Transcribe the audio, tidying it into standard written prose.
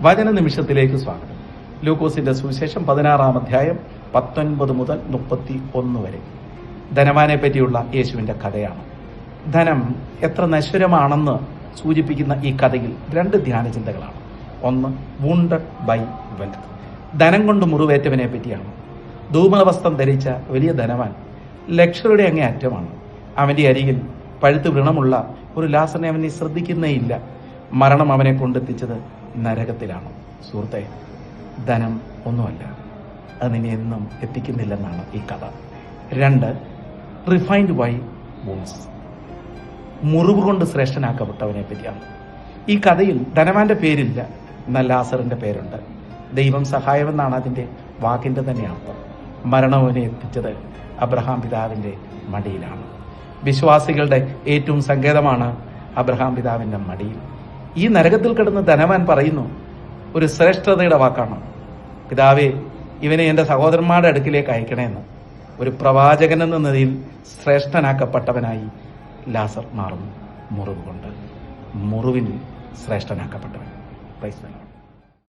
വചന നിമിഷത്തിലേക്ക് സ്വാഗതം. ലൂക്കോസിന്റെ സുവിശേഷം 16-ാം അധ്യായം 19 മുതൽ 31 വരെ ധനവാനെ പറ്റിയുള്ള യേശുവിന്റെ കഥയാണ്. ധനം എത്ര നശ്വരമാണെന്ന് സൂചിപ്പിക്കുന്ന ഈ കഥയിൽ രണ്ട് ധ്യാന ചിന്തകളാണ്. ഒന്ന്, വൂണ്ടഡ് ബൈ വെൽത്ത്, ധനം കൊണ്ട് മുറിവേറ്റവനെ പറ്റിയാണ്. ധൂമവസ്ത്രം ധരിച്ച വലിയ ധനവാൻ ലക്ഷറുടെ അങ്ങേ അറ്റമാണ്. അവന്റെ അരികിൽ പഴുത്ത് വ്രണമുള്ള ഒരു ലാസറിനെ അവനെ ശ്രദ്ധിക്കുന്നേയില്ല. മരണം അവനെ കൊണ്ടെത്തിച്ചത് നരകത്തിലാണ്. സുഹൃത്തെ, ധനം ഒന്നുമല്ല, അത് നിന്നെ എന്നും എത്തിക്കുന്നില്ലെന്നാണ് ഈ കഥ. രണ്ട്, റിഫൈൻഡ് ബൈ വൂൺസ്, മുറിവ് കൊണ്ട് ശ്രേഷ്ഠനാക്കപ്പെട്ടവനെ പറ്റിയാണ്. ഈ കഥയിൽ ധനവാന്റെ പേരില്ല, എന്നാൽ ലാസറിന്റെ പേരുണ്ട്. ദൈവം സഹായമെന്നാണ് അതിന്റെ വാക്കിന്റെ തന്നെ അർത്ഥം. മരണവനെ എത്തിച്ചത് അബ്രഹാം പിതാവിന്റെ മടിയിലാണ്. വിശ്വാസികളുടെ ഏറ്റവും സങ്കേതമാണ് അബ്രഹാം പിതാവിന്റെ മടിയിൽ. ഈ നരകത്തിൽ കിടന്ന് ധനവാൻ പറയുന്നു ഒരു ശ്രേഷ്ഠതയുടെ വാക്കാണ്, പിതാവേ, ഇവനെ എൻ്റെ സഹോദരന്മാരുടെ അടുക്കിലേക്ക് അയക്കണമെന്ന്. ഒരു പ്രവാചകൻ എന്ന നിലയിൽ ശ്രേഷ്ഠനാക്കപ്പെട്ടവനായി ലാസർ മാറുന്നു. മുറിവ് കൊണ്ട്, മുറിവിൽ ശ്രേഷ്ഠനാക്കപ്പെട്ടവൻ. Praise the Lord.